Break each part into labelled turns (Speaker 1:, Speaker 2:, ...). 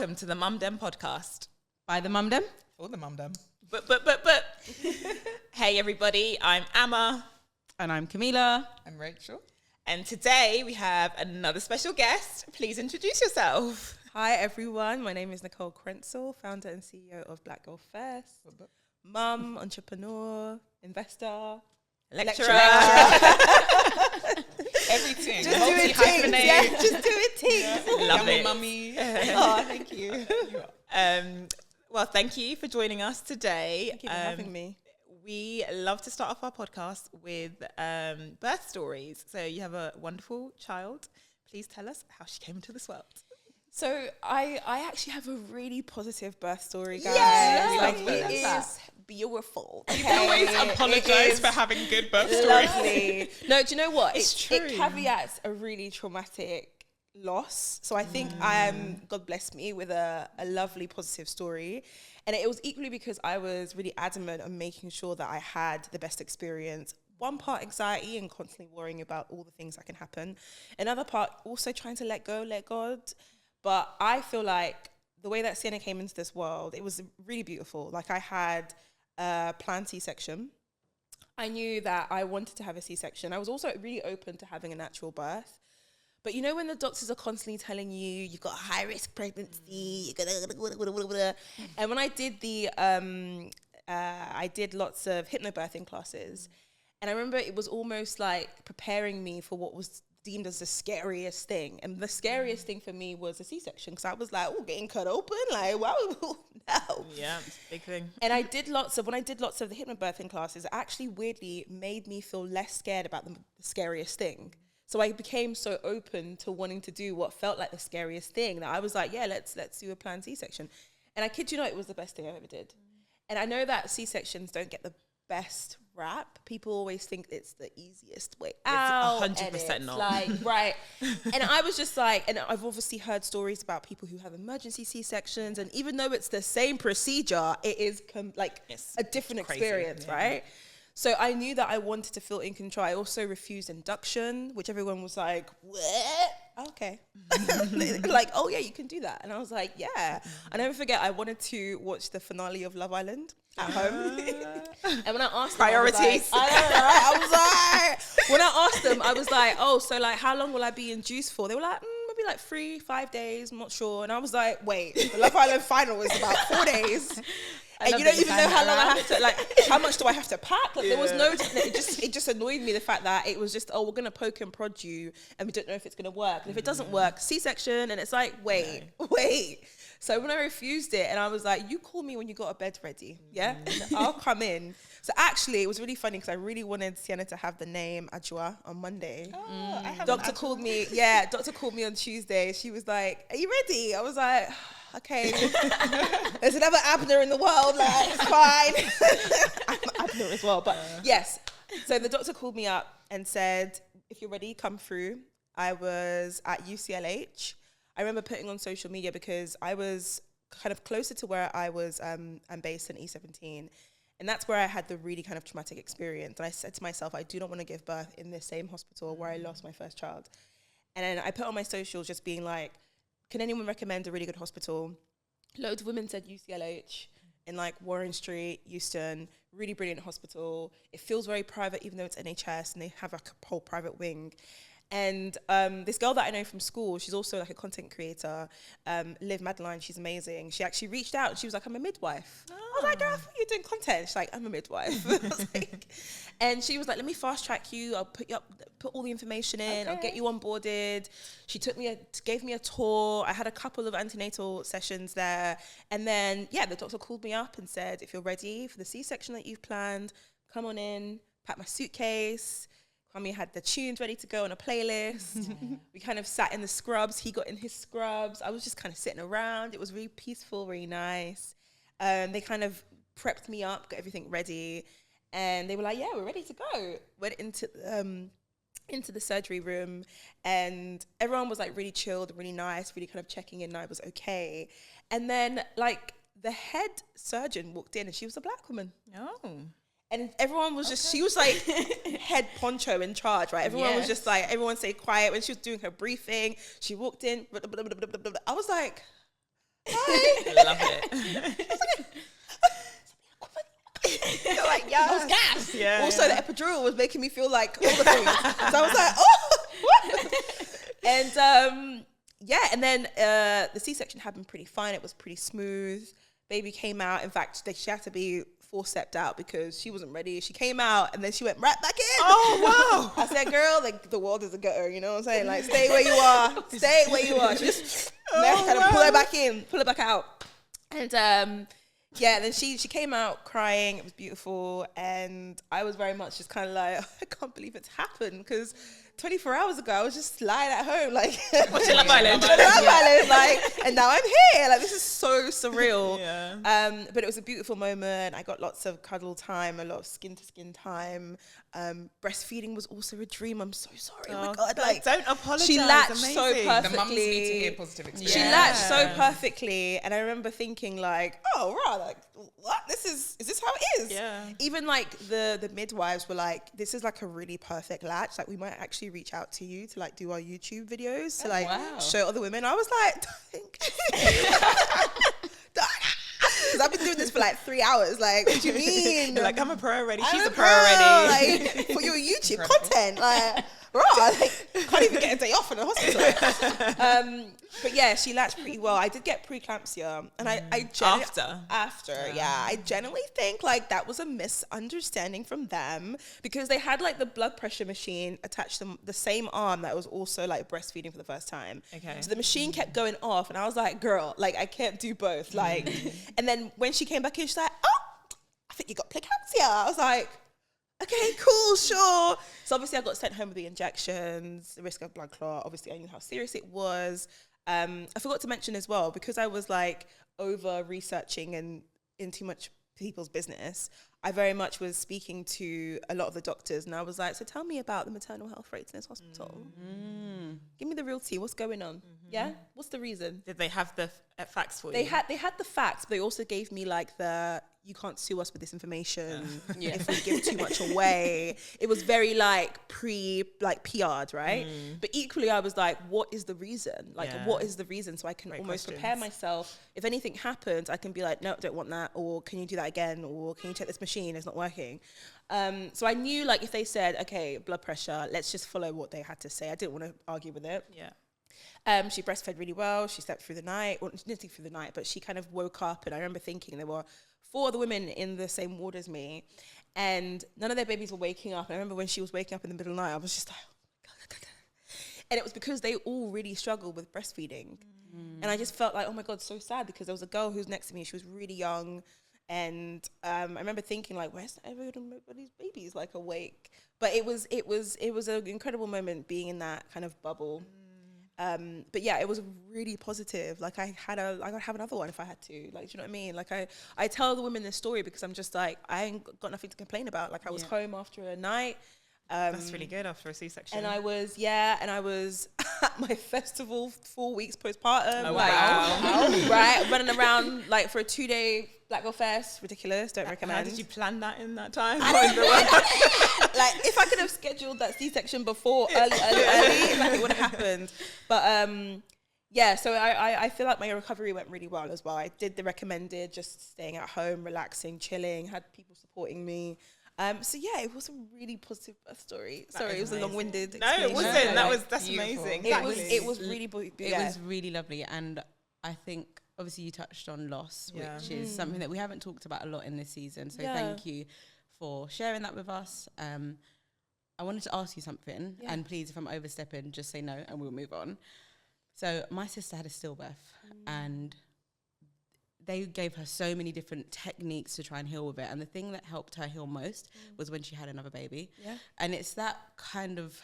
Speaker 1: welcome to the Mum Dem podcast.
Speaker 2: By the Mum Dem?
Speaker 3: For the Mum Dem.
Speaker 1: But. Hey everybody, I'm Amma.
Speaker 2: And I'm Kamilah.
Speaker 3: I'm Rachel.
Speaker 1: And today we have another special guest. Please introduce yourself.
Speaker 4: Hi everyone, my name is Nicole Crentsil, founder and CEO of Black Girl First. Mum, entrepreneur, investor,
Speaker 1: Lecturer.
Speaker 3: Everything.
Speaker 4: Just do it things. Yeah, just do it things.
Speaker 1: Love it.
Speaker 3: Mummy.
Speaker 4: Oh, thank you.
Speaker 1: Well, thank you for joining us today.
Speaker 4: Thank you for having me.
Speaker 1: We love to start off our podcast with birth stories. So you have a wonderful child. Please tell us how she came into this world.
Speaker 4: So I actually have a really positive birth story, guys.
Speaker 1: Yes,
Speaker 4: like
Speaker 1: lovely.
Speaker 4: it is beautiful.
Speaker 3: You can always apologise for having good birth stories.
Speaker 4: Lovely. No, do you know what?
Speaker 1: It's true.
Speaker 4: It caveats a really traumatic loss. So I think God blessed me with a lovely positive story. And it was equally because I was really adamant on making sure that I had the best experience. One part anxiety and constantly worrying about all the things that can happen. Another part also trying to let God. But I feel like the way that Sienna came into this world, it was really beautiful. Like I had a planned C-section. I knew that I wanted to have a C-section. I was also really open to having a natural birth. But you know when the doctors are constantly telling you, you've got a high-risk pregnancy, and when I did I did lots of hypnobirthing classes. And I remember it was almost like preparing me for what was deemed as the scariest thing. And the scariest thing for me was a C-section, because I was like, oh, getting cut open, like, wow, no.
Speaker 1: Yeah, it's a big thing.
Speaker 4: And when I did lots of the hypnobirthing classes, it actually weirdly made me feel less scared about the scariest thing. So I became so open to wanting to do what felt like the scariest thing that I was like, yeah, let's do a planned C-section. And I kid you not, it was the best thing I ever did. And I know that C-sections don't get the best rap. People always think it's the easiest way out.
Speaker 1: It's 100% not.
Speaker 4: Like, right. And I was just like, and I've obviously heard stories about people who have emergency C-sections. And even though it's the same procedure, it is a different experience, right? So I knew that I wanted to feel in control. I also refused induction, which everyone was like, what? Okay. Like, oh yeah, you can do that. And I was like, yeah. I never forget, I wanted to watch the finale of Love Island at home. And when I asked them,
Speaker 1: priorities.
Speaker 4: I was like, when I asked them, I was like, oh, so like, how long will I be induced for? They were like, maybe like 3-5 days, I'm not sure. And I was like, wait, the Love Island final is about 4 days. And you don't even know how long I have to, like, how much do I have to pack? Like, there was no, it just annoyed me, the fact that it was just, oh, we're going to poke and prod you, and we don't know if it's going to work. And if it doesn't work, C-section, and it's like, wait. So when I refused it, and I was like, you call me when you got a bed ready, yeah? I'll come in. So actually, it was really funny, because I really wanted Sienna to have the name Ajua on Monday. Doctor called me on Tuesday. She was like, are you ready? I was like, okay, there's another Abner in the world, like, it's fine. I'm Abner as well, but yes. So the doctor called me up and said, if you're ready, come through. I was at UCLH. I remember putting on social media, because I was kind of closer to where I was, I'm based in E17. And that's where I had the really kind of traumatic experience. And I said to myself, I do not want to give birth in the same hospital where I lost my first child. And then I put on my socials just being like, can anyone recommend a really good hospital? Loads of women said UCLH in like Warren Street, Euston, really brilliant hospital. It feels very private, even though it's NHS, and they have like a whole private wing. And this girl that I know from school, she's also like a content creator, Liv Madeline, she's amazing. She actually reached out and she was like, I'm a midwife. Oh. I was like, girl, I thought you were doing content. She's like, I'm a midwife. I was like, and she was like, let me fast track you. I'll put you up, put all the information in. Okay. I'll get you onboarded. She gave me a tour. I had a couple of antenatal sessions there. And then, the doctor called me up and said, if you're ready for the C-section that you've planned, come on in, pack my suitcase. Kwame had the tunes ready to go on a playlist. We kind of sat in the scrubs. He got in his scrubs. I was just kind of sitting around. It was really peaceful, really nice. They kind of prepped me up, got everything ready. And they were like, yeah, we're ready to go. Went into the surgery room, and everyone was like really chilled, really nice, really kind of checking in, and I was okay. And then like the head surgeon walked in, and she was a black woman.
Speaker 1: Oh.
Speaker 4: And everyone was just, she was like head poncho in charge, right? Everyone was just like, everyone stayed quiet. When she was doing her briefing, she walked in, I was like,
Speaker 1: Love it.
Speaker 4: You're like, yeah, I was gassed.
Speaker 1: Yeah,
Speaker 4: Also,
Speaker 1: yeah.
Speaker 4: the epidural was making me feel like all the things. So I was like, oh, what? And yeah, and then the C-section happened pretty fine. It was pretty smooth. Baby came out. In fact, she had to be forceps out because she wasn't ready. She came out and then she went right back in.
Speaker 1: Oh, wow.
Speaker 4: I said, girl, like the world is a gutter, you know what I'm saying? Like, stay where you are. Stay where you are. She just kind of pull her back in, pull her back out. And yeah, then she came out crying. It was beautiful. And I was very much just kind of like, I can't believe it's happened because 24 hours ago, I was just lying at home, like,
Speaker 1: Watching Love Island.
Speaker 4: like, and now I'm here. Like, this is so surreal.
Speaker 1: Yeah.
Speaker 4: But it was a beautiful moment. I got lots of cuddle time, a lot of skin to skin time. Breastfeeding was also a dream. I'm so sorry. Oh my God. Like,
Speaker 1: don't apologize.
Speaker 4: she latched so
Speaker 1: Amazing.
Speaker 4: perfectly.
Speaker 3: The mums need to hear positive experience.
Speaker 4: She
Speaker 1: Yeah.
Speaker 4: latched so perfectly. And I remember thinking like, oh, right, like, what? Is this how it is?
Speaker 1: Yeah.
Speaker 4: Even like the midwives were like, this is like a really perfect latch. Like we might actually reach out to you to like do our YouTube videos to like show other women. I was like, because I've been doing this for like 3 hours. Like, what do you mean?
Speaker 1: You're like, I'm a pro already. She's
Speaker 4: I'm
Speaker 1: a pro already.
Speaker 4: Like, for your YouTube content. Like, right, like, can't even get a day off in the hospital. But yeah, she latched pretty well. I did get preeclampsia, and I I genuinely think like that was a misunderstanding from them because they had like the blood pressure machine attached to the same arm that was also like breastfeeding for the first time.
Speaker 1: Okay.
Speaker 4: So the machine kept going off, and I was like, girl, like I can't do both. Like, and then when she came back in, she's like, oh, I think you got preeclampsia. I was like, okay, cool, sure. So obviously I got sent home with the injections, the risk of blood clot. Obviously I knew how serious it was. I forgot to mention as well, because I was like over researching and in too much people's business, I very much was speaking to a lot of the doctors, and I was like, so tell me about the maternal health rates in this hospital. Give me the real tea. What's going on? Yeah? What's the reason?
Speaker 1: Did they have the facts for
Speaker 4: They
Speaker 1: you?
Speaker 4: had the facts, but they also gave me like the, you can't sue us with this information if we give too much away. It was very like PR'd, right? But equally I was like, what is the reason? Like, what is the reason? So I can almost prepare myself. If anything happens, I can be like, no, don't want that. Or can you do that again? Or can you check this machine? It's not working. So I knew like if they said, okay, blood pressure, let's just follow what they had to say. I didn't want to argue with it.
Speaker 1: Yeah.
Speaker 4: She breastfed really well. She slept through the night. Well, she didn't sleep through the night, but she kind of woke up. And I remember thinking there were 4 other women in the same ward as me, and none of their babies were waking up. And I remember when she was waking up in the middle of the night, I was just like, oh my God. And it was because they all really struggled with breastfeeding. And I just felt like, oh my God, so sad, because there was a girl who was next to me. She was really young. And I remember thinking like, where's everybody's babies like awake? But it was an incredible moment being in that kind of bubble. But yeah, it was really positive. Like I could have another one if I had to. Like, do you know what I mean? Like I tell the women this story because I'm just like, I ain't got nothing to complain about. Like I was home after a night.
Speaker 1: That's really good after a C-section.
Speaker 4: And I was at my festival 4 weeks postpartum.
Speaker 1: Oh,
Speaker 4: like,
Speaker 1: wow.
Speaker 4: Right, running around like for a 2-day Black Girl Fest. Ridiculous. Don't recommend.
Speaker 1: How did you plan that in that time?
Speaker 4: Like if I could have scheduled that C-section before early, like it would have happened. But yeah, so I feel like my recovery went really well as well. I did the recommended, just staying at home, relaxing, chilling, had people supporting me. So yeah, it was a really positive birth story. Sorry, it was a long-winded
Speaker 1: No, it wasn't. That's
Speaker 3: Beautiful.
Speaker 1: amazing.
Speaker 4: It was really
Speaker 2: It was really lovely. And I think obviously you touched on loss, which is something that we haven't talked about a lot in this season. So thank you for sharing that with us. I wanted to ask you something, and please, if I'm overstepping, just say no and we'll move on. So my sister had a stillbirth, and they gave her so many different techniques to try and heal with it. And the thing that helped her heal most was when she had another baby. Yeah. And it's that kind of,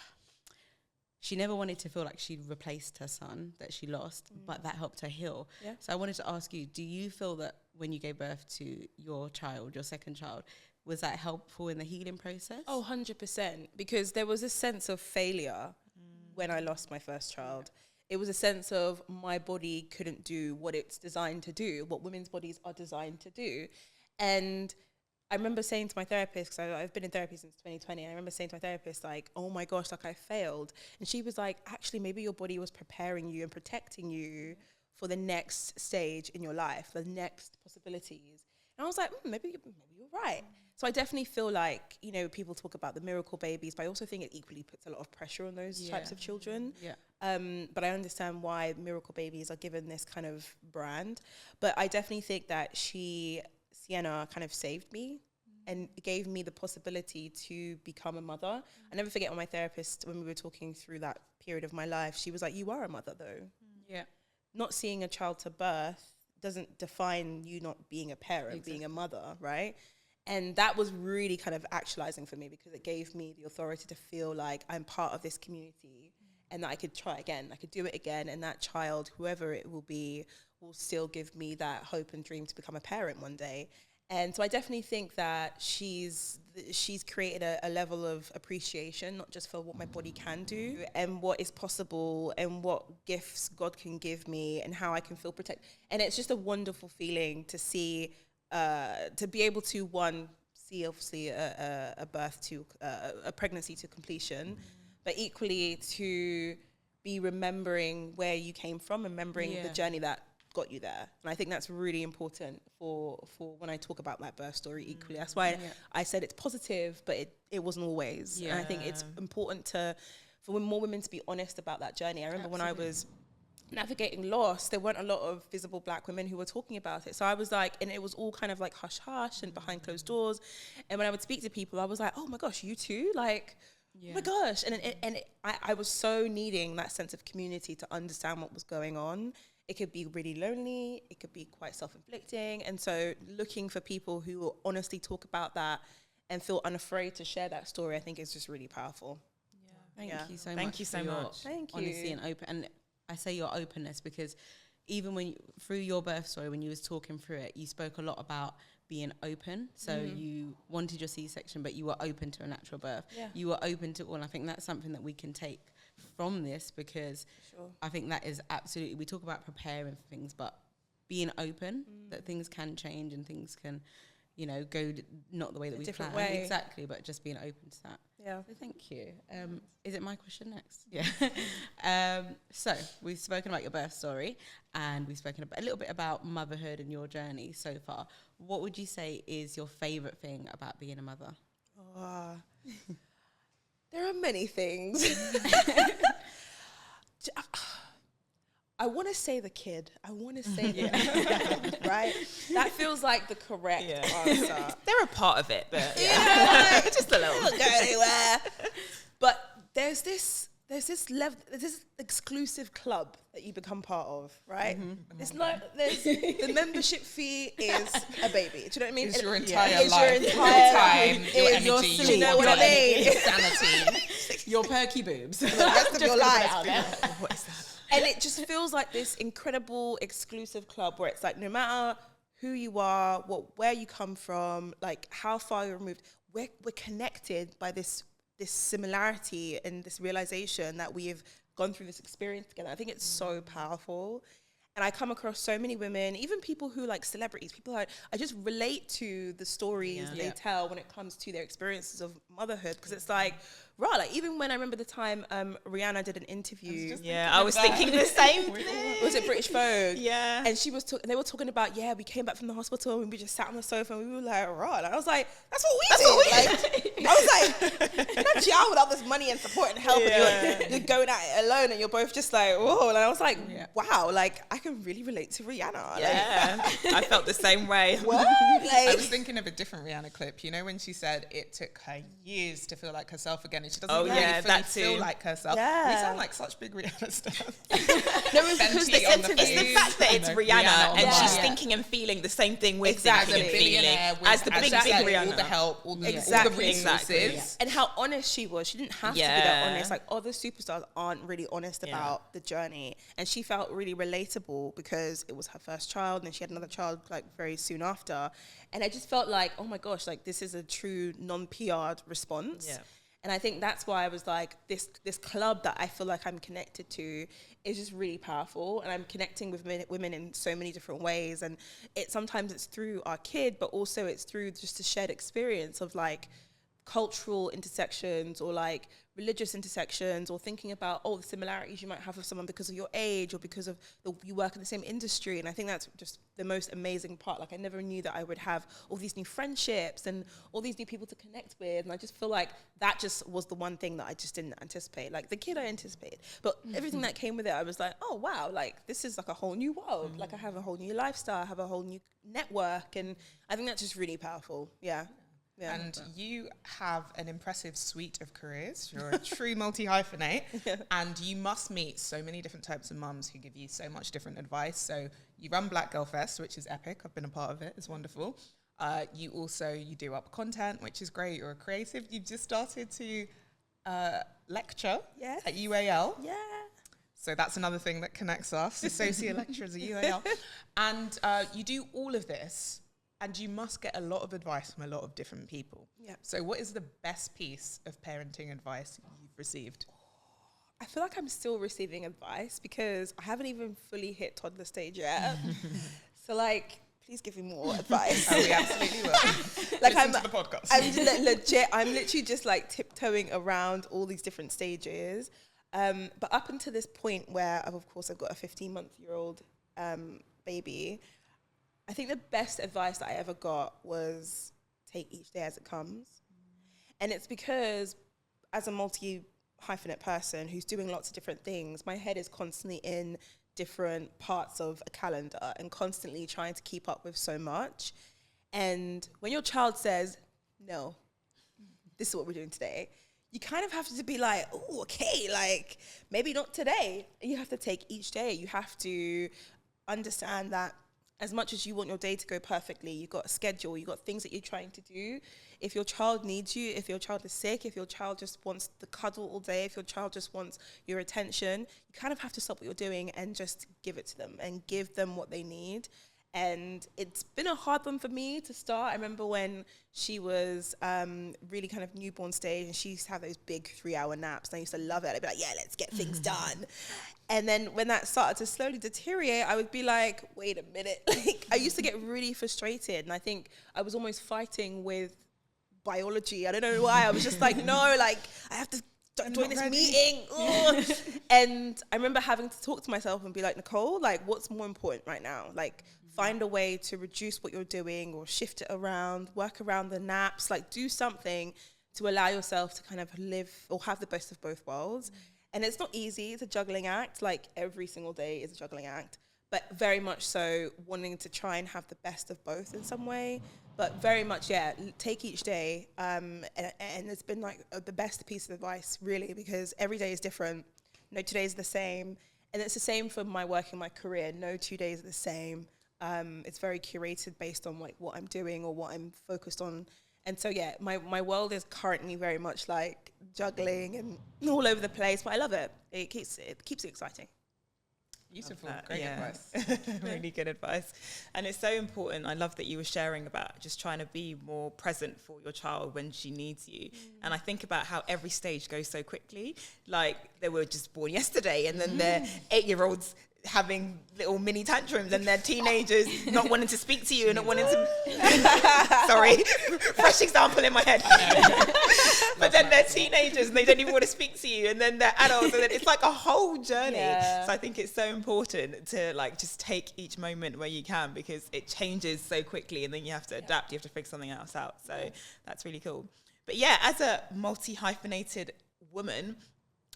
Speaker 2: she never wanted to feel like she'd replaced her son that she lost, but that helped her heal. Yeah. So I wanted to ask you, do you feel that when you gave birth to your child, your second child, was that helpful in the healing process?
Speaker 4: Oh, 100%. Because there was a sense of failure when I lost my first child. It was a sense of my body couldn't do what it's designed to do, what women's bodies are designed to do. And I remember saying to my therapist, because I've been in therapy since 2020, and I remember saying to my therapist, like, oh my gosh, like I failed. And she was like, actually, maybe your body was preparing you and protecting you for the next stage in your life, the next possibilities. And I was like, maybe you're right. So I definitely feel like, you know, people talk about the miracle babies, but I also think it equally puts a lot of pressure on those types of children. But I understand why miracle babies are given this kind of brand. But I definitely think that Sienna kind of saved me and gave me the possibility to become a mother. I never forget when my therapist, when we were talking through that period of my life, she was like, you are a mother though.
Speaker 2: Yeah.
Speaker 4: Not seeing a child to birth doesn't define you not being a parent, being a mother, right? And that was really kind of actualizing for me, because it gave me the authority to feel like I'm part of this community and that I could try again, I could do it again. And that child, whoever it will be, will still give me that hope and dream to become a parent one day. And so I definitely think that she's created a level of appreciation, not just for what my body can do and what is possible and what gifts God can give me and how I can feel protected. And it's just a wonderful feeling to see, to be able to, see obviously a birth to, a pregnancy to completion, but equally to be remembering where you came from, remembering the journey that got you there. And I think that's really important for when I talk about that birth story equally. That's why I said it's positive, but it wasn't always. And I think it's important for more women to be honest about that journey. I remember when I was navigating loss, there weren't a lot of visible Black women who were talking about it. So I was like, and it was all kind of like hush hush and behind closed doors. And when I would speak to people, I was like, oh my gosh, you too? Like, oh my gosh. And I was so needing that sense of community to understand what was going on. It could be really lonely. It could be quite self-inflicting. And so looking for people who will honestly talk about that and feel unafraid to share that story, I think is just really powerful.
Speaker 2: Thank you so much.
Speaker 1: Thank you so much.
Speaker 4: Thank you.
Speaker 2: Honesty and open. And I say your openness because even through your birth story, when you was talking through it, you spoke a lot about being open. So you wanted your C-section, but you were open to a natural birth. Yeah. You were open to all. And I think that's something that we can take from this, because I think that is absolutely, we talk about preparing for things, but being open that things can change and things can, you know, go not the way that we planned. Exactly, but just being open to that.
Speaker 4: Yeah.
Speaker 2: So thank you. Is it my question next? Yeah. So we've spoken about your birth story and we've spoken a little bit about motherhood and your journey so far. What would you say is your favorite thing about being a mother?
Speaker 4: There are many things. I want to say the kid. I want to say right? That feels like the correct answer.
Speaker 1: They're a part of it, but just a little.
Speaker 4: Don't go anywhere. But there's this level, there's this exclusive club that you become part of, right? It's like the membership fee is a baby. Do you know what I mean?
Speaker 3: It's your entire life.
Speaker 4: Your entire
Speaker 3: time, your energy,
Speaker 4: your sleep. You know what I mean?
Speaker 3: Sanity.
Speaker 2: Your perky boobs.
Speaker 4: The rest of your life.
Speaker 1: What is that?
Speaker 4: And it just feels like this incredible exclusive club where it's like, no matter who you are, where you come from, like how far you're removed, we're connected by this similarity and this realization that we have gone through this experience together. I think it's so powerful. And I come across so many women, even people who like celebrities, people like, I just relate to the stories they tell when it comes to their experiences of motherhood. Because it's like, right, like even when I remember the time Rihanna did an interview.
Speaker 1: I was thinking the same thing.
Speaker 4: Was it British Vogue?
Speaker 1: Yeah.
Speaker 4: And she was they were talking about, we came back from the hospital and we just sat on the sofa and we were like, right. And I was like, that's what we did. I was like, you're not child with all this money and support and help and you're going at it alone and you're both just like, whoa. And I was like, wow, like I can really relate to Rihanna.
Speaker 1: Yeah. I felt the same way.
Speaker 4: What?
Speaker 3: I was thinking of a different Rihanna clip, you know, when she said it took her years to feel like herself again and she doesn't really fully feel like herself.
Speaker 4: Yeah.
Speaker 3: We sound like such big Rihanna stuff.
Speaker 4: No, it's because
Speaker 1: it's the fact that it's Rihanna and she's thinking and feeling the same thing we're thinking and feeling as the big Rihanna.
Speaker 3: All the help, all the resources.
Speaker 1: Exactly.
Speaker 4: And how honest she was. She didn't have to be that honest. Like other superstars aren't really honest about the journey. And she felt really relatable because it was her first child and she had another child like very soon after. And I just felt like, oh my gosh, like this is a true non-PR'd response. Yeah. And I think that's why I was like, this club that I feel like I'm connected to is just really powerful. And I'm connecting with women in so many different ways. And sometimes it's through our kid, but also it's through just a shared experience of like cultural intersections or like religious intersections, or thinking about the similarities you might have with someone because of your age or because of you work in the same industry. And I think that's just the most amazing part. Like I never knew that I would have all these new friendships and all these new people to connect with, and I just feel like that just was the one thing that I just didn't anticipate. Like the kid I anticipated, but everything that came with it, I was like, oh wow, like this is like a whole new world. Like I have a whole new lifestyle, I have a whole new network, and I think that's just really powerful. Yeah.
Speaker 3: And you have an impressive suite of careers. You're a true multi-hyphenate. And you must meet so many different types of mums who give you so much different advice. So you run Black Girl Fest, which is epic. I've been a part of it. It's wonderful. You do up content, which is great. You're a creative. You've just started to lecture at UAL.
Speaker 4: Yeah.
Speaker 3: So that's another thing that connects us, associate lecturers at UAL. And you do all of this, and you must get a lot of advice from a lot of different people.
Speaker 4: Yeah.
Speaker 3: So what is the best piece of parenting advice you've received?
Speaker 4: I feel like I'm still receiving advice because I haven't even fully hit toddler stage yet. So like, please give me more advice.
Speaker 3: Oh, we absolutely will.
Speaker 4: Like
Speaker 3: Listen to the podcast.
Speaker 4: I'm literally just like tiptoeing around all these different stages. But up until this point where I've got a 15-month-old baby, I think the best advice that I ever got was take each day as it comes. And it's because as a multi-hyphenate person who's doing lots of different things, my head is constantly in different parts of a calendar and constantly trying to keep up with so much. And when your child says, no, this is what we're doing today, you kind of have to be like, oh, okay, like maybe not today. You have to take each day. You have to understand that as much as you want your day to go perfectly, you've got a schedule, you've got things that you're trying to do. If your child needs you, if your child is sick, if your child just wants the cuddle all day, if your child just wants your attention, you kind of have to stop what you're doing and just give it to them and give them what they need. And it's been a hard one for me to start. I remember when she was really kind of newborn stage and she used to have those big 3-hour naps. And I used to love it. I'd be like, yeah, let's get things done. And then when that started to slowly deteriorate, I would be like, wait a minute. Like, I used to get really frustrated. And I think I was almost fighting with biology. I don't know why. I was just like, no, like, I have to join this meeting. And I remember having to talk to myself and be like, Nicole, like, what's more important right now? Like, find a way to reduce what you're doing or shift it around, work around the naps, like do something to allow yourself to kind of live or have the best of both worlds. And it's not easy. It's a juggling act. Like every single day is a juggling act, but very much so wanting to try and have the best of both in some way. But very much, yeah, take each day. And it's been like the best piece of advice, really, because every day is different. No 2 days are the same. And it's the same for my work and my career. No 2 days are the same. It's very curated based on like what I'm doing or what I'm focused on. And so, yeah, my world is currently very much like juggling and all over the place, but I love it. It keeps it exciting.
Speaker 3: Beautiful, great advice.
Speaker 1: Really good advice. And it's so important. I love that you were sharing about just trying to be more present for your child when she needs you. And I think about how every stage goes so quickly. Like they were just born yesterday and then they're 8-year-olds having little mini tantrums and they're teenagers not wanting to speak to you and not wanting to sorry, fresh example in my head. But then they're teenagers and they don't even want to speak to you, and then they're adults, and then it's like a whole journey. So I think it's so important to like just take each moment where you can, because it changes so quickly and then you have to adapt, you have to figure something else out. So that's really cool. But yeah, as a multi-hyphenated woman,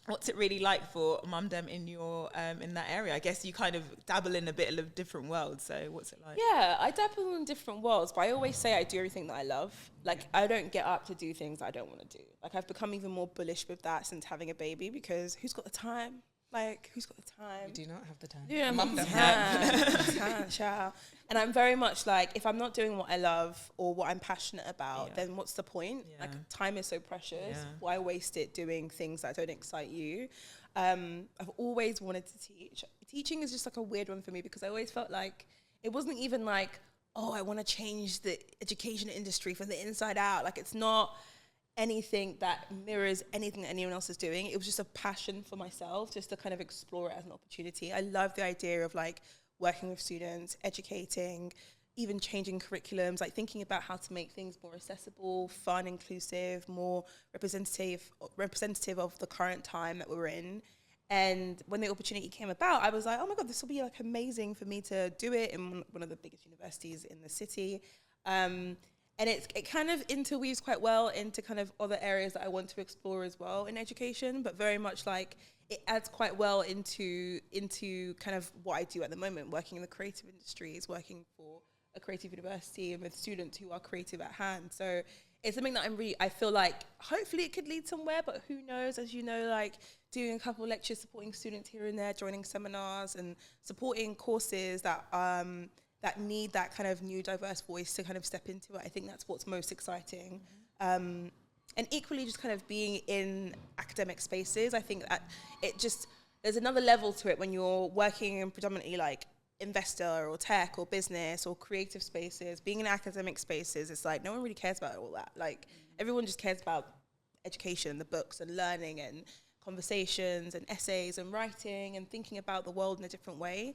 Speaker 1: what's it really like for Mum Dem in your in that area? I guess you kind of dabble in a bit of different worlds. So what's it like?
Speaker 4: Yeah, I dabble in different worlds, but I always say I do everything that I love. Like I don't get up to do things I don't want to do. Like I've become even more bullish with that since having a baby, because who's got the time? Like, who's got the time?
Speaker 3: We do not have the time.
Speaker 4: Yeah,
Speaker 3: Mum Dem.
Speaker 4: Child. And I'm very much like, if I'm not doing what I love or what I'm passionate about, then what's the point? Yeah. Like, time is so precious. Yeah. Why waste it doing things that don't excite you? I've always wanted to teach. Teaching is just like a weird one for me, because I always felt like it wasn't even like, oh, I want to change the education industry from the inside out. Like, it's not anything that mirrors anything that anyone else is doing. It was just a passion for myself, just to kind of explore it as an opportunity. I love the idea of like working with students, educating, even changing curriculums, like thinking about how to make things more accessible, fun, inclusive, more representative of the current time that we're in. And when the opportunity came about, I was like, oh my God, this will be like amazing for me to do it in one of the biggest universities in the city. And it kind of interweaves quite well into kind of other areas that I want to explore as well in education, but very much like it adds quite well into kind of what I do at the moment, working in the creative industries, working for a creative university and with students who are creative at hand. So it's something that I feel like hopefully it could lead somewhere, but who knows, as you know, like doing a couple of lectures, supporting students here and there, joining seminars and supporting courses that need that kind of new diverse voice to kind of step into it. I think that's what's most exciting. And equally just kind of being in academic spaces, I think that there's another level to it when you're working in predominantly like investor or tech or business or creative spaces. Being in academic spaces, it's like no one really cares about all that. Like everyone just cares about education, the books and learning and conversations and essays and writing and thinking about the world in a different way.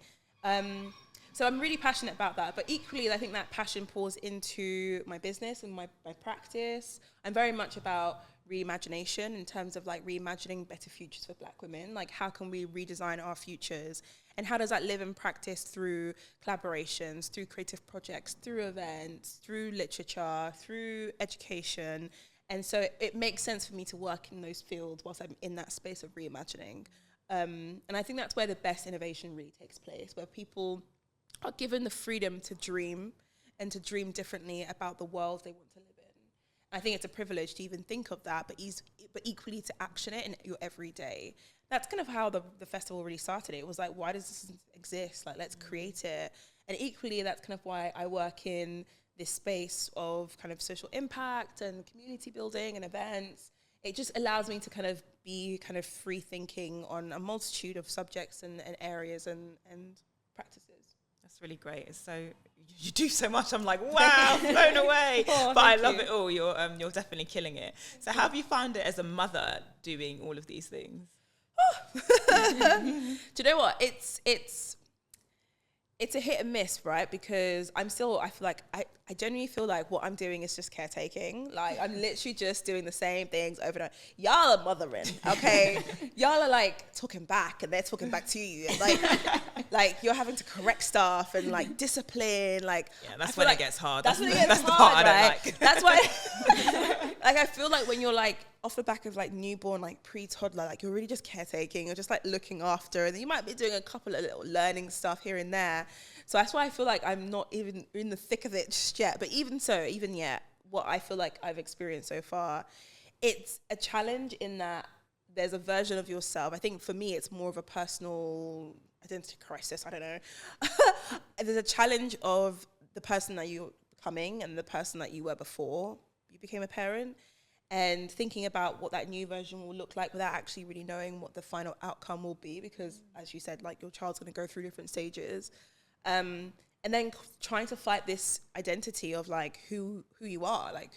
Speaker 4: So I'm really passionate about that, but equally I think that passion pours into my business and my practice. I'm very much about reimagination in terms of like reimagining better futures for Black women. Like how can we redesign our futures? And how does that live in practice through collaborations, through creative projects, through events, through literature, through education? And so it makes sense for me to work in those fields whilst I'm in that space of reimagining. And I think that's where the best innovation really takes place, where people are given the freedom to dream and to dream differently about the world they want to live in. I think it's a privilege to even think of that, but equally to action it in your everyday. That's kind of how the festival really started. It was like, why does this exist? Like, let's create it. And equally, that's kind of why I work in this space of kind of social impact and community building and events. It just allows me to kind of be kind of free thinking on a multitude of subjects and areas and practices.
Speaker 1: That's really great. It's so you do so much. I'm like, wow, blown away. But I love it all. You're definitely killing it. So how have you found it as a mother doing all of these things?
Speaker 4: Do you know what? It's a hit and miss, right? Because I feel like I genuinely feel like what I'm doing is just caretaking. Like I'm literally just doing the same things over and over. Y'all are mothering, okay? Y'all are like talking back and they're talking back to you. And like you're having to correct stuff and like discipline. Like
Speaker 1: yeah, that's when it gets hard.
Speaker 4: That's when it gets hard,
Speaker 1: the part
Speaker 4: right?
Speaker 1: I don't like.
Speaker 4: That's why like I feel like when you're like off the back of like newborn, like pre-toddler, like you're really just caretaking, you're just like looking after, and then you might be doing a couple of little learning stuff here and there. So that's why I feel like I'm not even in the thick of it just yet. But even yet, what I feel like I've experienced so far, it's a challenge in that there's a version of yourself. I think for me, it's more of a personal identity crisis. I don't know. There's a challenge of the person that you're becoming and the person that you were before you became a parent, and thinking about what that new version will look like without actually really knowing what the final outcome will be, because as you said, like your child's going to go through different stages. And then trying to fight this identity of like who you are, like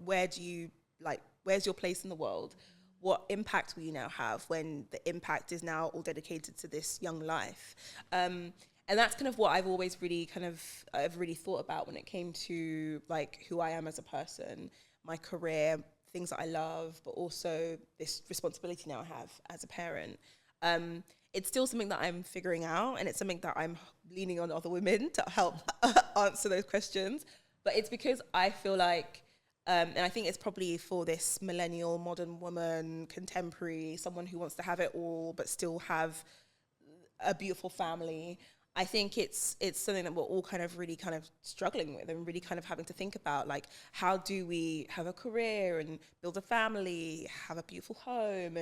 Speaker 4: where's your place in the world? What impact will you now have when the impact is now all dedicated to this young life? And that's kind of what I've always really thought about when it came to like who I am as a person, my career, things that I love, but also this responsibility now I have as a parent. It's still something that I'm figuring out, and it's something that I'm leaning on other women to help answer those questions. But it's because I feel like, and I think it's probably for this millennial, modern woman, contemporary, someone who wants to have it all but still have a beautiful family. I think it's something that we're all kind of really kind of struggling with and really kind of having to think about, like, how do we have a career and build a family, have a beautiful home,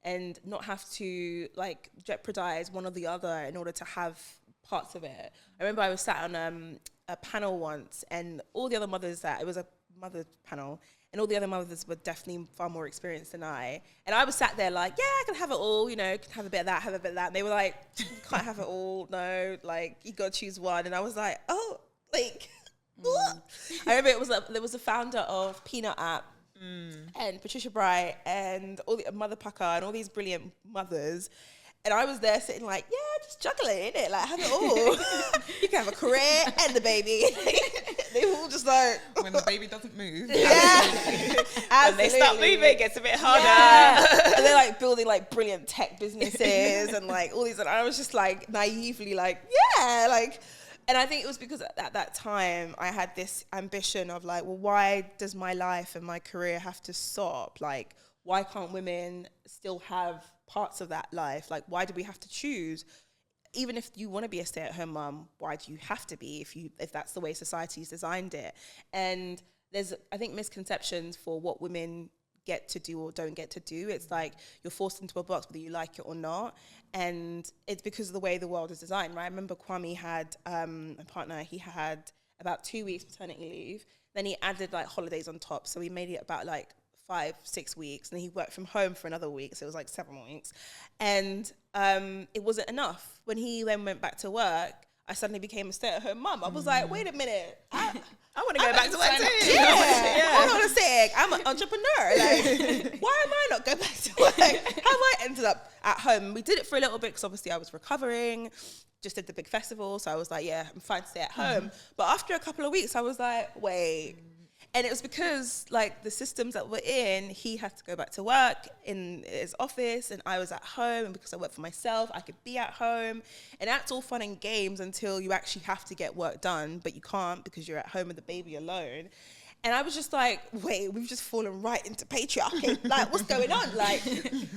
Speaker 4: and not have to like jeopardize one or the other in order to have parts of it. I remember I was sat on a panel once, and all the other mothers it was a mother panel, and all the other mothers were definitely far more experienced than I. And I was sat there like, yeah, I can have it all, can have a bit of that, have a bit of that. And they were like, you can't have it all, no, like, you got to choose one. And I was like, oh, like, what? I remember there was a founder of Peanut app, and Patricia Bright, and all the Mother Pucker, and all these brilliant mothers. And I was there sitting like, yeah, just juggle it, innit? Like, have it all. You can have a career and the baby. They were all just like...
Speaker 3: When the baby doesn't move.
Speaker 4: Yeah.
Speaker 1: When they start moving, it gets a bit harder.
Speaker 4: Yeah. And they're like building like brilliant tech businesses and like all these. And I was just like naively like, yeah, like... And I think it was because at that time I had this ambition of like, well, why does my life and my career have to stop? Like, why can't women still have parts of that life? Like, why do we have to choose? Even if you want to be a stay-at-home mum, why do you have to be if that's the way society's designed it? And there's, I think, misconceptions for what women get to do or don't get to do. It's like you're forced into a box whether you like it or not. And it's because of the way the world is designed, right? I remember Kwame had a partner, he had about 2 weeks maternity leave. Then he added like holidays on top. So he made it about like 5-6 weeks, and he worked from home for another week, so it was like 7 weeks. And it wasn't enough. When he then went back to work, I suddenly became a stay-at-home mum. I was like, wait a minute, I
Speaker 1: want to go back to work too.
Speaker 4: Yeah. Hold on a sec, I'm an entrepreneur. Like, why am I not going back to work? How have I ended up at home? We did it for a little bit because obviously I was recovering, just did the big festival, so I was like, yeah, I'm fine to stay at home. But after a couple of weeks, I was like, wait. And it was because, like, the systems that we're in, he had to go back to work in his office, and I was at home. And because I work for myself, I could be at home. And that's all fun and games until you actually have to get work done, but you can't because you're at home with the baby alone. And I was just like, wait, we've just fallen right into patriarchy. Like, what's going on? Like,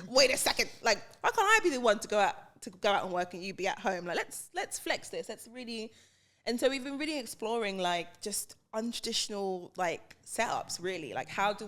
Speaker 4: wait a second. Like, why can't I be the one to go out and work and you be at home? Like, let's flex this. Let's really... And so we've been really exploring like just untraditional like setups, really. Like how do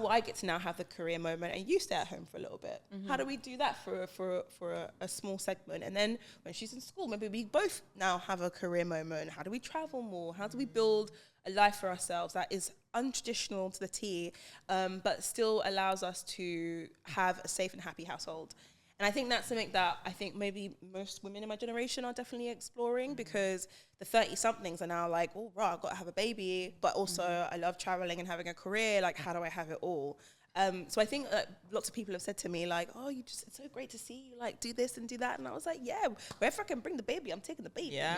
Speaker 4: I get to now have the career moment and you stay at home for a little bit? Mm-hmm. How do we do that for a small segment? And then when she's in school, maybe we both now have a career moment. How do we travel more? How do we build a life for ourselves that is untraditional to the T, but still allows us to have a safe and happy household? And I think that's something that I think maybe most women in my generation are definitely exploring, because the 30-somethings are now like, oh, right, I've got to have a baby, but also I love traveling and having a career. Like, how do I have it all? So I think lots of people have said to me, like, oh, it's so great to see you, like, do this and do that. And I was like, yeah, wherever I can bring the baby, I'm taking the baby.
Speaker 1: Yeah.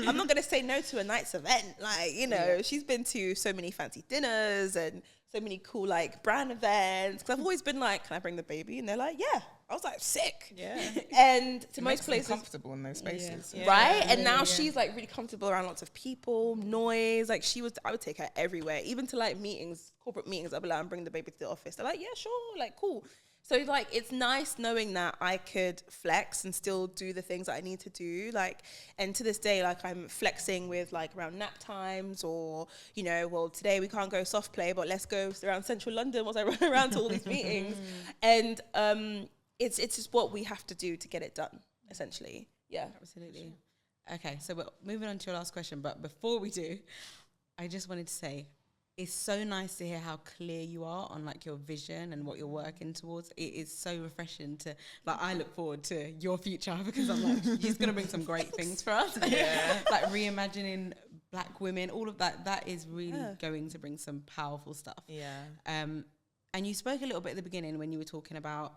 Speaker 4: I'm not going to say no to a night's event. Like, you know, she's been to so many fancy dinners and so many cool, like, brand events. Because I've always been like, can I bring the baby? And they're like, yeah. I was like, sick.
Speaker 1: Yeah.
Speaker 4: And to
Speaker 3: it
Speaker 4: most
Speaker 3: makes
Speaker 4: places,
Speaker 3: them comfortable in those spaces.
Speaker 1: Yeah.
Speaker 4: right?
Speaker 1: Yeah.
Speaker 4: And now she's like really comfortable around lots of people, noise. Like I would take her everywhere, even to like meetings, corporate meetings. I'd be like, I'm bringing the baby to the office. They're like, yeah, sure, like cool. So like, it's nice knowing that I could flex and still do the things that I need to do. Like, and to this day, like I'm flexing with like around nap times, or, you know, well, today we can't go soft play, but let's go around central London whilst I run around to all these meetings. And, it's just what we have to do to get it done, essentially. Yeah.
Speaker 2: Absolutely. Okay, so we're moving on to your last question, but before we do, I just wanted to say, it's so nice to hear how clear you are on like your vision and what you're working towards. It is so refreshing to, like, I look forward to your future, because I'm like, he's going to bring some great things for us.
Speaker 1: Yeah.
Speaker 2: Like reimagining Black women, all of that, that is really going to bring some powerful stuff.
Speaker 1: Yeah.
Speaker 2: And you spoke a little bit at the beginning when you were talking about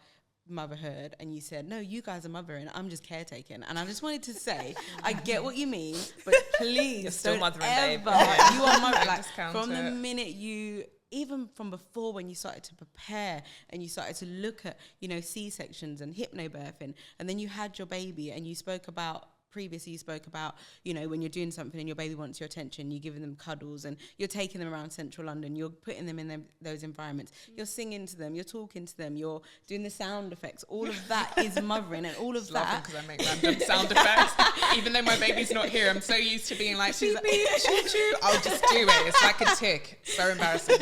Speaker 2: motherhood, and you said, no, you guys are mothering, I'm just caretaking. And I just wanted to say, I get what you mean, but please
Speaker 1: You're still
Speaker 2: don't
Speaker 1: mothering,
Speaker 2: ever,
Speaker 1: babe.
Speaker 2: you are mothering. Like,
Speaker 3: Discount
Speaker 2: from the
Speaker 3: it.
Speaker 2: minute you, even from before, when you started to prepare and you started to look at, you know, C-sections and hypnobirthing, and then you had your baby, and you spoke about, previously you spoke about, you know, when you're doing something and your baby wants your attention, you're giving them cuddles and you're taking them around central London, you're putting them in those environments, you're singing to them, you're talking to them, you're doing the sound effects. All of that is mothering, and all of that.
Speaker 3: Because I make random sound effects. Even though my baby's not here, I'm so used to being like, she's like, choo-choo. I'll just do it. It's like a tick. So embarrassing.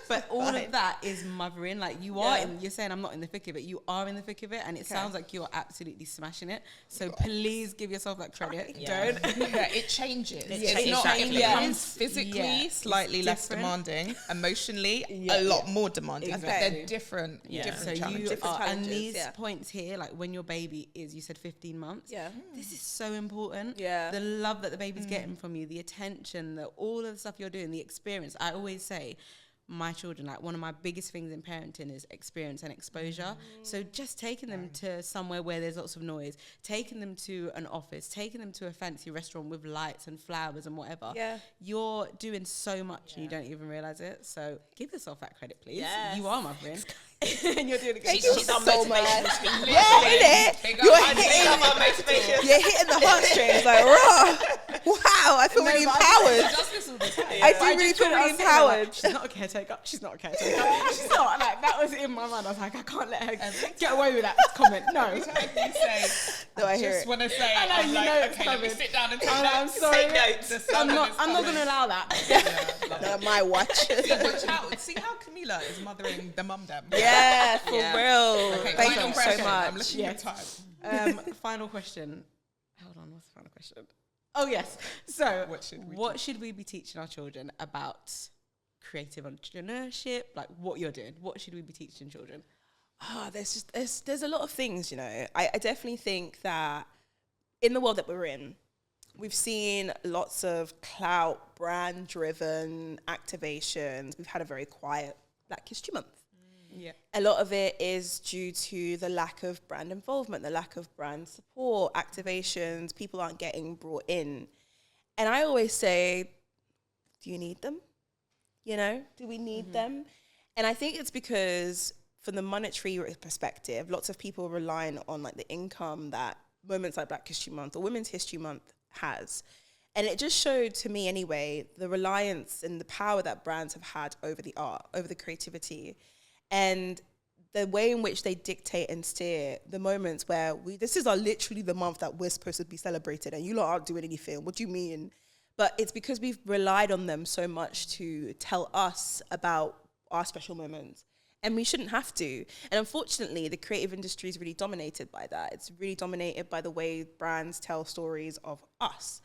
Speaker 2: But all of that is mothering. Like, you are you're saying I'm not in the thick of it. You are in the thick of it, and it sounds like you're absolutely smashing it. So please give yourself that credit.
Speaker 1: Yeah.
Speaker 2: Don't.
Speaker 3: Yeah, it changes. It's
Speaker 1: changes.
Speaker 3: not, it
Speaker 1: Exactly.
Speaker 3: becomes physically slightly
Speaker 2: It's
Speaker 3: less
Speaker 2: different.
Speaker 3: demanding, emotionally a lot more demanding.
Speaker 2: Exactly.
Speaker 3: But they're different,
Speaker 1: Yeah.
Speaker 3: different
Speaker 2: So
Speaker 3: challenges.
Speaker 2: you
Speaker 4: Different
Speaker 2: are, and
Speaker 4: challenges,
Speaker 2: these points here, like when your baby is, you said 15 months.
Speaker 4: Yeah.
Speaker 2: This is so important.
Speaker 4: Yeah.
Speaker 2: The love that the baby's getting from you, the attention, all of the stuff you're doing, the experience. I always say, my children, like one of my biggest things in parenting is experience and exposure. So just taking them to somewhere where there's lots of noise, taking them to an office, taking them to a fancy restaurant with lights and flowers and whatever. You're doing so much and you don't even realize it. So give yourself that credit, please. You are mothering. And you're doing it.
Speaker 4: She's on motivation.
Speaker 3: Yeah,
Speaker 4: You're hitting the heartstrings like, raw. Wow, I feel really empowered. I do really feel really empowered.
Speaker 2: Like, she's not a caretaker. She's not. Like, that was in my mind. I was like, I can't let her get away with that comment. No.
Speaker 3: You say,
Speaker 4: No, I hear it.
Speaker 3: just want to say,
Speaker 2: I know,
Speaker 3: I'm
Speaker 2: you
Speaker 3: like,
Speaker 2: know it's
Speaker 3: okay, let me
Speaker 2: coming.
Speaker 3: sit down and take
Speaker 2: I'm
Speaker 3: notes.
Speaker 2: sorry.
Speaker 3: Take notes.
Speaker 2: I'm not going to allow that.
Speaker 4: Not my watch.
Speaker 3: See how Kamilah is mothering the Mum Dem.
Speaker 4: Yeah, for real.
Speaker 3: Okay,
Speaker 4: Thank
Speaker 3: final
Speaker 4: you
Speaker 3: question.
Speaker 4: so
Speaker 3: I'm
Speaker 4: much.
Speaker 3: looking at time.
Speaker 2: Final question. Hold on, what's the final question? Oh, yes. So, what should we be teaching our children about creative entrepreneurship? Like, what you're doing? What should we be teaching children?
Speaker 4: There's a lot of things, you know. I definitely think that in the world that we're in, we've seen lots of clout, brand-driven activations. We've had a very quiet Black History Month.
Speaker 2: Yeah.
Speaker 4: A lot of it is due to the lack of brand involvement, the lack of brand support, activations. People aren't getting brought in. And I always say, do you need them? You know, do we need them? And I think it's because from the monetary perspective, lots of people are relying on like the income that moments like Black History Month or Women's History Month has. And it just showed to me anyway, the reliance and the power that brands have had over the art, over the creativity. And the way in which they dictate and steer the moments where this is literally the month that we're supposed to be celebrated and you lot aren't doing anything. What do you mean? But it's because we've relied on them so much to tell us about our special moments. And we shouldn't have to. And unfortunately, the creative industry is really dominated by that. It's really dominated by the way brands tell stories of us.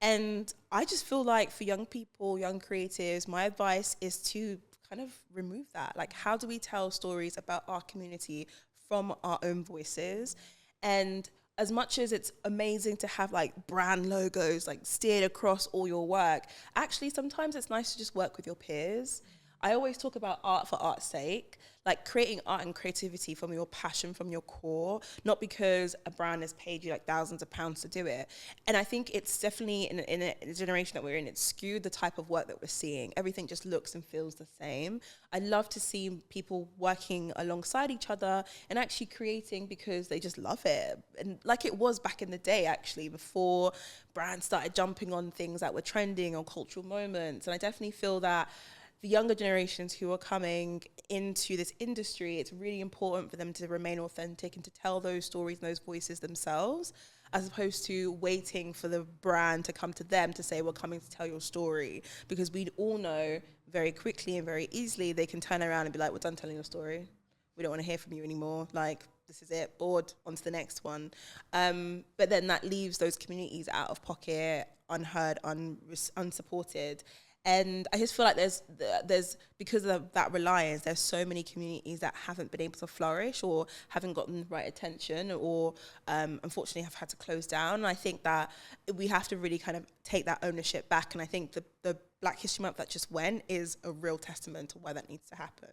Speaker 4: And I just feel like for young people, young creatives, my advice is to kind of remove that. Like, how do we tell stories about our community from our own voices? And as much as it's amazing to have like brand logos like steered across all your work, actually sometimes it's nice to just work with your peers. I always talk about art for art's sake, like creating art and creativity from your passion, from your core, not because a brand has paid you like thousands of pounds to do it. And I think it's definitely in a generation that we're in, it's skewed the type of work that we're seeing. Everything just looks and feels the same. I love to see people working alongside each other and actually creating because they just love it. And like it was back in the day, actually, before brands started jumping on things that were trending or cultural moments. And I definitely feel that the younger generations who are coming into this industry, it's really important for them to remain authentic and to tell those stories and those voices themselves, as opposed to waiting for the brand to come to them to say, we're coming to tell your story. Because we all know very quickly and very easily they can turn around and be like, we're done telling your story. We don't want to hear from you anymore. Like, this is it, bored, on to the next one. But then that leaves those communities out of pocket, unheard, unsupported. And I just feel like there's because of that reliance, there's so many communities that haven't been able to flourish or haven't gotten the right attention or unfortunately have had to close down. And I think that we have to really kind of take that ownership back. And I think the Black History Month that just went is a real testament to why that needs to happen.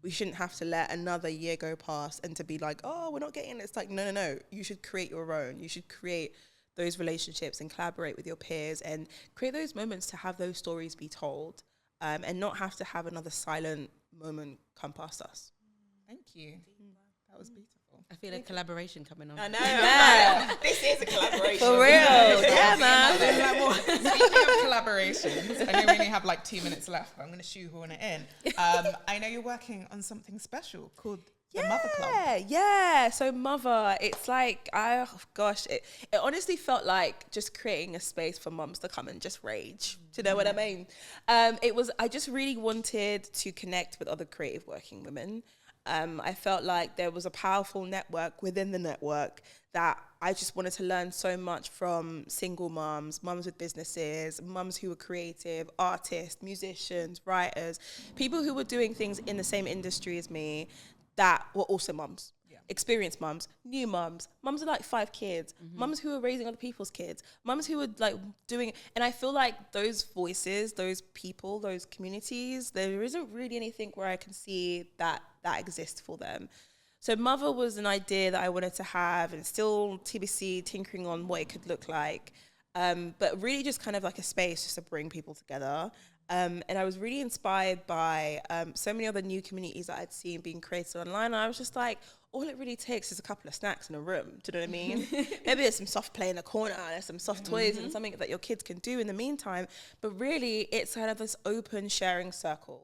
Speaker 4: We shouldn't have to let another year go past and to be like, oh, we're not getting it. It's like, no. You should create your own. You should create those relationships and collaborate with your peers and create those moments to have those stories be told and not have to have another silent moment come past us.
Speaker 3: Thank you. That was beautiful.
Speaker 2: I feel a collaboration coming on.
Speaker 1: I know.
Speaker 4: Yeah.
Speaker 1: This is a collaboration.
Speaker 4: For real. Yeah, man.
Speaker 3: Speaking of collaborations, I know we only have like 2 minutes left, but I'm going to shoehorn it in. I know you're working on something special called the Mother Club.
Speaker 4: Yeah. So Mother, it's like, it honestly felt like just creating a space for mums to come and just rage. Do you know what I mean? I just really wanted to connect with other creative working women. I felt like there was a powerful network within the network that I just wanted to learn so much from single mums with businesses, mums who were creative, artists, musicians, writers, people who were doing things in the same industry as me that were also mums. experienced mums, new mums, mums with like 5 kids, mums who are raising other people's kids, mums who are like doing, and I feel like those voices, those people, those communities, there isn't really anything where I can see that exists for them. So Mother was an idea that I wanted to have, and still TBC, tinkering on what it could look like. But really just kind of like a space just to bring people together. And I was really inspired by so many other new communities that I'd seen being created online. And I was just like, all it really takes is a couple of snacks in a room. Do you know what I mean? Maybe there's some soft play in the corner, there's some soft toys and something that your kids can do in the meantime. But really, it's kind of this open sharing circle.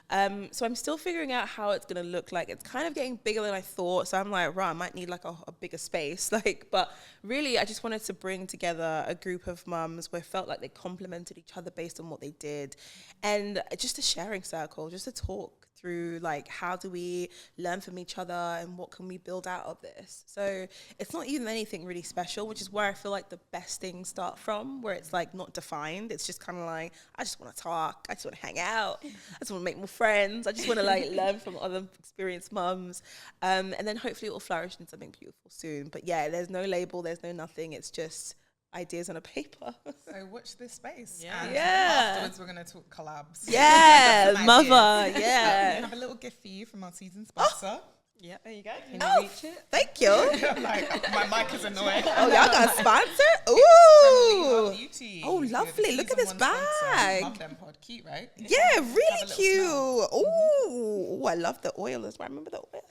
Speaker 4: So I'm still figuring out how it's going to look like. It's kind of getting bigger than I thought. So I'm like, right, I might need like a bigger space. But really, I just wanted to bring together a group of mums where I felt like they complemented each other based on what they did. And just a sharing circle, just to talk through like, how do we learn from each other and what can we build out of this? So it's not even anything really special, which is where I feel like the best things start from, where it's like not defined. It's just kind of like, I just want to talk. I just want to hang out. I just want to make more friends. I just want to like learn from other experienced mums. And then hopefully it will flourish into something beautiful soon. But yeah, there's no label, there's no nothing. It's just ideas on a paper.
Speaker 3: So watch this space.
Speaker 1: Yeah.
Speaker 3: And
Speaker 4: Yeah.
Speaker 3: afterwards, we're going to talk collabs.
Speaker 4: Yeah,
Speaker 3: Some
Speaker 4: Mother,
Speaker 3: ideas.
Speaker 4: yeah.
Speaker 3: We have a little gift for you from our season sponsor.
Speaker 1: Yeah, there you go.
Speaker 2: Can you reach it?
Speaker 4: Thank you.
Speaker 3: Like, my mic is annoying.
Speaker 4: Oh, y'all got a sponsor?
Speaker 3: From
Speaker 4: Ooh.
Speaker 3: Beauty.
Speaker 4: Oh,
Speaker 3: You're the
Speaker 4: lovely. Look at
Speaker 3: season
Speaker 4: this
Speaker 3: 1 sponsor.
Speaker 4: bag.
Speaker 3: Mum Dem Pod. Cute, right?
Speaker 4: Yeah,
Speaker 3: Have a
Speaker 4: really
Speaker 3: little
Speaker 4: cute.
Speaker 3: smell.
Speaker 4: Ooh, I love the oil as well. Remember the oil?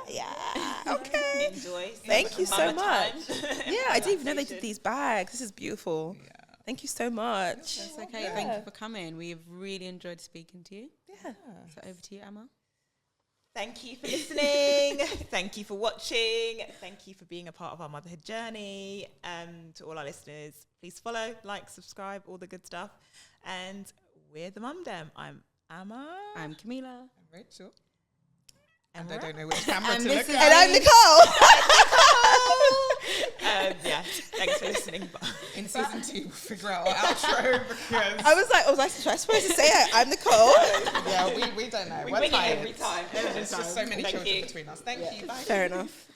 Speaker 4: Yeah. Okay.
Speaker 1: Enjoy.
Speaker 4: Thank you so
Speaker 1: Mama
Speaker 4: much.
Speaker 1: time.
Speaker 4: Yeah, I didn't even know they did these bags. This is beautiful.
Speaker 3: Yeah.
Speaker 4: Thank you so much.
Speaker 2: That's okay. Thank you for coming. We've really enjoyed speaking to you.
Speaker 4: Yeah.
Speaker 2: So over to you, Emma.
Speaker 1: Thank you for listening. Thank you for watching. Thank you for being a part of our motherhood journey. To all our listeners, please follow, like, subscribe, all the good stuff. And we're the Mum Dem. I'm Emma.
Speaker 2: I'm Kamilah.
Speaker 3: I'm Rachel.
Speaker 1: And
Speaker 3: I
Speaker 1: we're
Speaker 3: don't know which camera
Speaker 2: And
Speaker 3: to
Speaker 2: this
Speaker 3: look
Speaker 2: is-
Speaker 3: at.
Speaker 4: And I'm Nicole.
Speaker 1: yeah, thanks for listening.
Speaker 3: In season 2, we'll figure out our outro because
Speaker 4: I was like, was I supposed to say it? I'm Nicole.
Speaker 3: yeah, we don't know.
Speaker 1: We
Speaker 3: We're
Speaker 1: wing it
Speaker 3: tired.
Speaker 1: every time.
Speaker 3: There's just so many
Speaker 1: Thank
Speaker 3: children
Speaker 1: you.
Speaker 3: between us. Thank you. Bye.
Speaker 4: Fair enough.